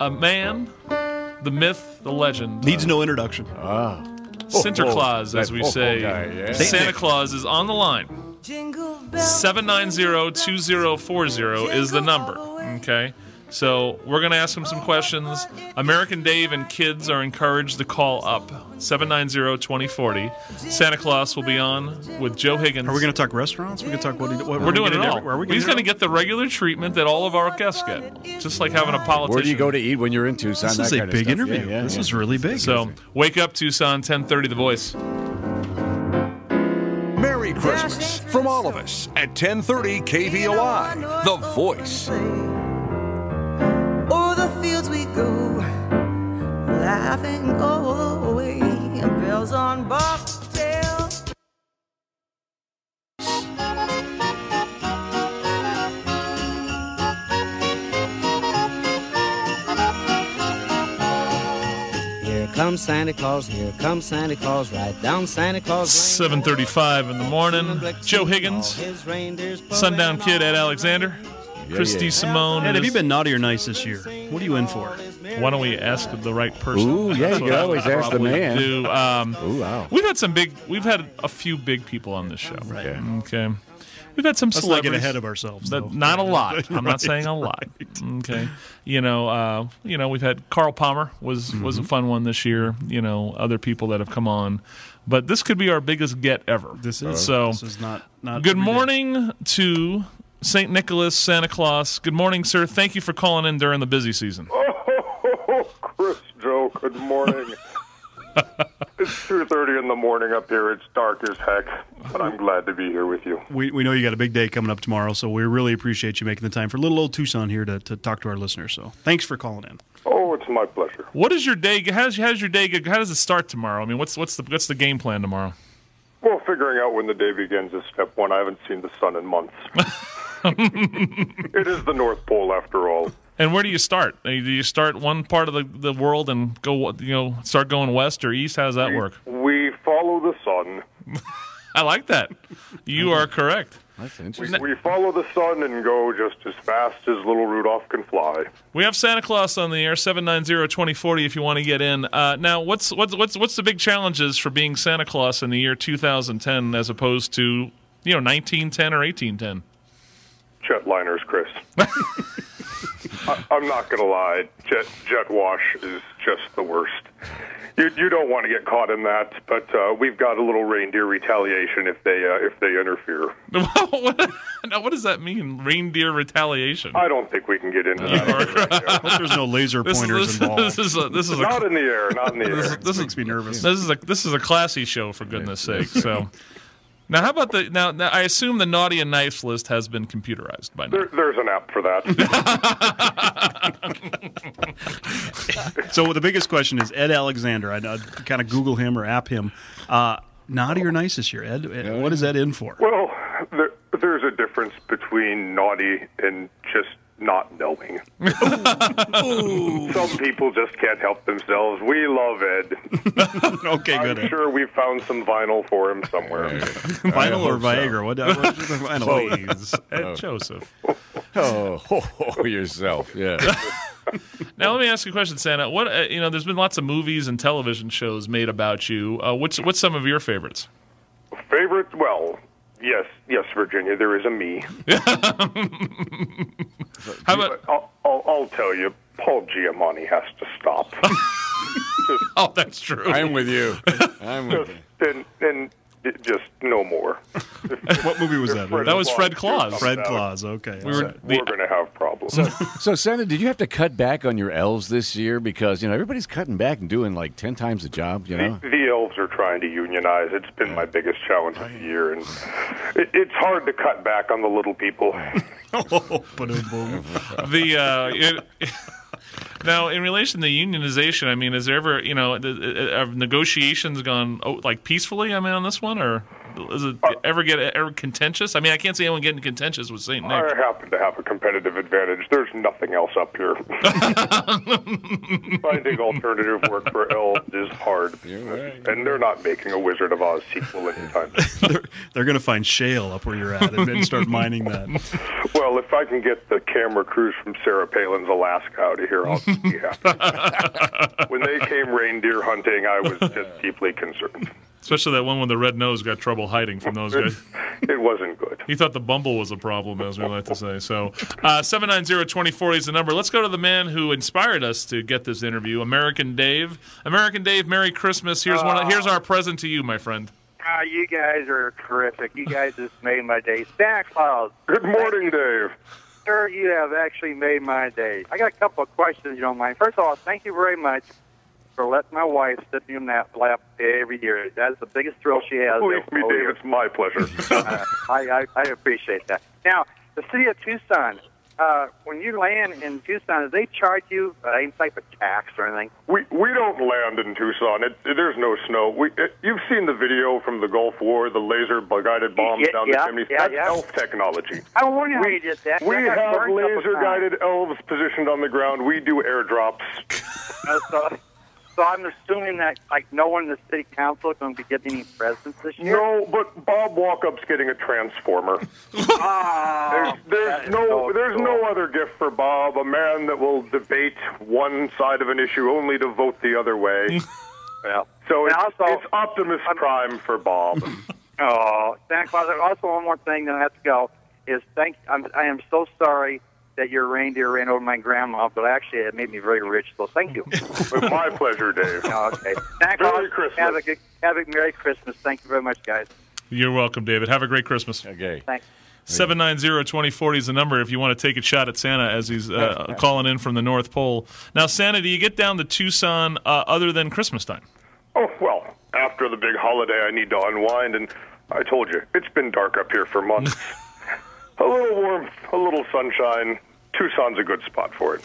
A man, the myth, the legend. Needs no introduction. Sinterklaas, as we say. Guy, yeah. Santa Claus is on the line. 790-2040 is the number. Okay? So we're going to ask him some questions. American Dave and kids are encouraged to call up 790-2040. Santa Claus will be on with Joe Higgins. Are we going to talk restaurants? We're going to talk We're doing it all. He's going to get the regular treatment that all of our guests get, just like having a politician. Where do you go to eat when you're in Tucson? This is a big interview. This is really big. So wake up, Tucson, 10:30, The Voice. Merry Christmas from all of us at 10:30 KVOI, The Voice. O'er the fields we go, laughing all the way, bells on bobtail. Here comes Santa Claus, here comes Santa Claus, right down Santa Claus. 7:35 in the morning. Joe Higgins, Sundown Kid, Ed Alexander. Christy Simone. Ed, have you been naughty or nice this year? What are you in for? Why don't we ask the right person? Ooh, yeah, you can always ask the man. Do. Ooh, wow. We've had a few big people on this show. Right. Okay. We've had some Let's not celebrities. get ahead of ourselves. Though. Not a lot. I'm not saying a lot. Okay. We've had Carl Palmer was a fun one this year. Other people that have come on, but this could be our biggest get ever. This is so. This is not. Good morning to St. Nicholas, Santa Claus. Good morning, sir. Thank you for calling in during the busy season. Oh, Chris, Joe, good morning. It's 2:30 in the morning up here. It's dark as heck, but I'm glad to be here with you. We know you got a big day coming up tomorrow, so we really appreciate you making the time for little old Tucson here to talk to our listeners. So thanks for calling in. Oh, it's my pleasure. What is your day? How's your day? How does it start tomorrow? I mean, what's the game plan tomorrow? Well, figuring out when the day begins is step one. I haven't seen the sun in months. It is the North Pole, after all. And where do you start? Do you start one part of the world and go, start going west or east? How does that work? We follow the sun. I like that. You are correct. That's interesting. We follow the sun and go just as fast as little Rudolph can fly. We have Santa Claus on the air, 790-2040 if you want to get in. Now, what's the big challenges for being Santa Claus in the year 2010 as opposed to 1910 or 1810? Jetliners, Chris. I'm not going to lie. Jet wash is just the worst. You don't want to get caught in that, but we've got a little reindeer retaliation if they interfere. What does that mean, reindeer retaliation? I don't think we can get into that. I hope there's no laser pointers involved. This is not in the air. Not in the air. This makes me nervous. This is a classy show, for goodness sake. So. Now, how about now? I assume the naughty and nice list has been computerized by now. There's an app for that. So the biggest question is Ed Alexander. I'd kind of Google him or app him. Naughty or nice this year, Ed? What is Ed in for? Well, there's a difference between naughty and just not knowing. Some people just can't help themselves. We love Ed. Okay, good. I'm sure we've found some vinyl for him somewhere. Vinyl or Viagra? What vinyl? Please, Ed Joseph. Yourself, yeah. Now let me ask you a question, Santa. What there's been lots of movies and television shows made about you. What's some of your favorites? Favorites? Well, yes, Virginia. There is a me. How about? I'll tell you. Paul Giamatti has to stop. Oh, that's true. I'm with you. I'm with you. And just no more. What movie was that? That was Fred Claus. Fred Claus. Okay. We're going to have problems. So, Santa, did you have to cut back on your elves this year? Because, everybody's cutting back and doing like 10 times the job, The elves are trying to unionize. It's been my biggest challenge of the year. And it's hard to cut back on the little people. Now, in relation to unionization, I mean, is there ever, have negotiations gone peacefully? I mean, on this one, or does it ever get contentious? I mean, I can't see anyone getting contentious with Saint Nick. I happen to have a competitor competitive advantage. There's nothing else up here. Finding alternative work for elves is hard. And they're not making a Wizard of Oz sequel anytime soon. They're going to find shale up where you're at and start mining that. Well, if I can get the camera crews from Sarah Palin's Alaska out of here, I'll be happy. When they came reindeer hunting, I was just deeply concerned. Especially that one with the red nose got trouble hiding from those guys. It wasn't good. He thought the bumble was a problem, as we like to say. So 790-2040 is the number. Let's go to the man who inspired us to get this interview, American Dave. American Dave, Merry Christmas. Here's our present to you, my friend. You guys are terrific. You guys just made my day. Santa Claus. Good morning, Dave. Sir, you have actually made my day. I got a couple of questions, if you don't mind. First of all, thank you very much for letting my wife sit in that lap every year. That's the biggest thrill she has. Believe me, Dave, it's my pleasure. I appreciate that. Now, the city of Tucson, when you land in Tucson, do they charge you any type of tax or anything? We don't land in Tucson. There's no snow. You've seen the video from the Gulf War, the laser-guided bombs down the chimneys. That's elf technology. I don't wonder how you did that. We have laser-guided elves positioned on the ground. We do airdrops. So I'm assuming that no one in the city council is going to be getting any presents this year? No, but Bob Walkup's getting a transformer. There's no other gift for Bob, a man that will debate one side of an issue only to vote the other way. So it's Optimus Prime for Bob. Santa Claus. Also, one more thing that I have to go is I am so sorry that your reindeer ran over my grandma, but actually it made me very rich, so thank you. My pleasure, Dave. Okay. Merry Christmas. Have a Merry Christmas. Thank you very much, guys. You're welcome, David. Have a great Christmas. Okay. Thanks. 790-2040 is the number if you want to take a shot at Santa as he's calling in from the North Pole. Now, Santa, do you get down to Tucson other than Christmas time? Oh, well, after the big holiday, I need to unwind, and I told you, it's been dark up here for months. A little warmth, a little sunshine. Tucson's a good spot for it.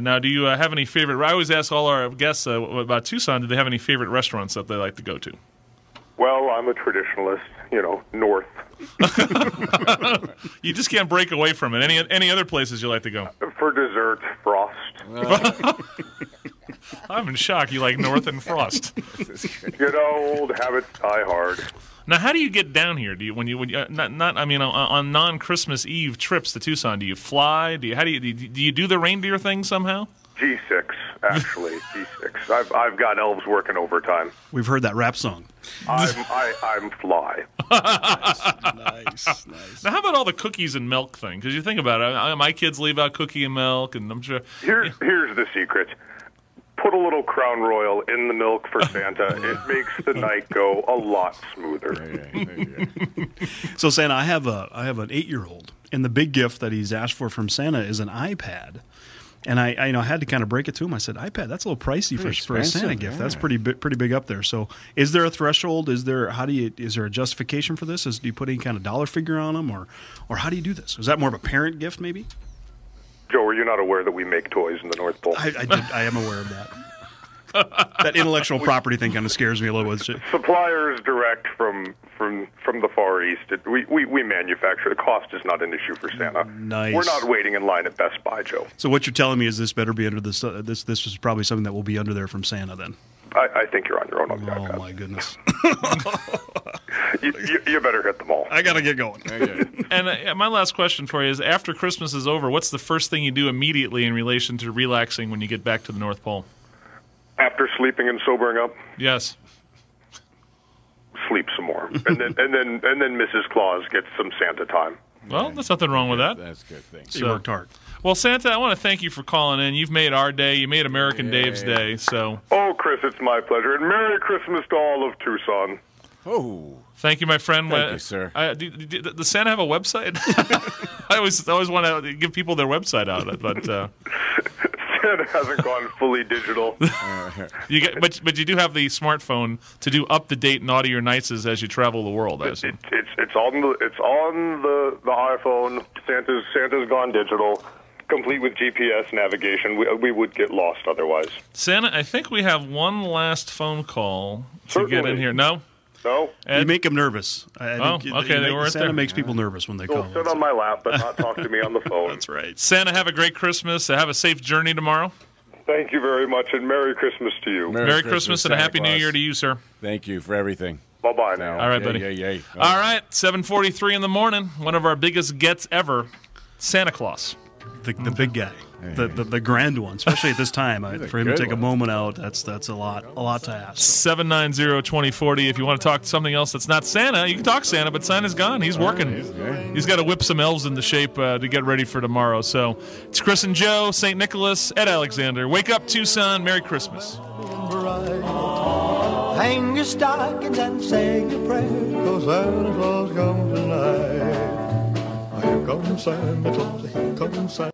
Now, do you have any favorite? I always ask all our guests about Tucson. Do they have any favorite restaurants that they like to go to? Well, I'm a traditionalist. North. You just can't break away from it. Any other places you like to go? For dessert, Frost. I'm in shock. You like North and Frost. Old habits die hard. Now, how do you get down here? Do you on non-Christmas Eve trips to Tucson? Do you fly? Do you do the reindeer thing somehow? G6, actually, G6. I've got elves working overtime. We've heard that rap song. I'm fly. Nice. Now, how about all the cookies and milk thing? Because you think about it, my kids leave out cookie and milk, and I'm sure. Here's the secret. Put a little Crown Royal in the milk for Santa. It makes the night go a lot smoother. So, Santa, I have an 8-year-old, and the big gift that he's asked for from Santa is an iPad. And I had to kind of break it to him. I said, iPad, that's a little pricey for a Santa gift. Yeah. That's pretty big up there. So, is there a threshold? Is there a justification for this? Do you put any kind of dollar figure on them, or how do you do this? Is that more of a parent gift, maybe? Joe, are you not aware that we make toys in the North Pole? I am aware of that. That intellectual property thing kind of scares me a little bit. Suppliers direct from the Far East. We manufacture. The cost is not an issue for Santa. Nice. We're not waiting in line at Best Buy, Joe. So what you're telling me is this better be under this. This is probably something that will be under there from Santa then. I think you're on your own on the iPad. Oh my goodness. You better hit them all. I gotta get going. Okay. And my last question for you is: after Christmas is over, what's the first thing you do immediately in relation to relaxing when you get back to the North Pole? After sleeping and sobering up, yes, sleep some more, and then Mrs. Claus gets some Santa time. Well, there's nothing wrong with that. That's a good thing. So, you worked hard. Well, Santa, I want to thank you for calling in. You've made our day. You made American Dave's day. So. Oh, Chris, it's my pleasure, and Merry Christmas to all of Tucson. Oh. Thank you, my friend. Thank you, sir. Does Santa have a website? I always want to give people their website out, but Santa hasn't gone fully digital. But you do have the smartphone to do up-to-date naughtier nices as you travel the world. I assume. It's on the iPhone. Santa's gone digital. Complete with GPS navigation. We would get lost otherwise. Santa, I think we have one last phone call to get in here. No? No? You make them nervous. They weren't Santa there. makes people nervous when they He'll call. sit on my lap, but not talk to me on the phone. That's right. Santa, have a great Christmas. Have a safe journey tomorrow. Thank you very much, and Merry Christmas to you. Merry Christmas and a Santa Happy New Claus. Year to you, sir. Thank you for everything. Bye-bye now. All right, buddy. Yay. All right, 7:43 in the morning. One of our biggest gets ever, Santa Claus. The big guy, the grand one, especially at this time. For him to good take a one. moment out, that's a lot to ask. 790-2040. If you want to talk something else that's not Santa, you can talk Santa, but Santa's gone. He's working. He's got to whip some elves into shape to get ready for tomorrow. So it's Chris and Joe, St. Nicholas, Ed Alexander. Wake up, Tucson. Merry Christmas. Hang your stockings and say your prayers, 'cause Santa Claus comes tonight. Here comes Santa Claus, here comes Santa.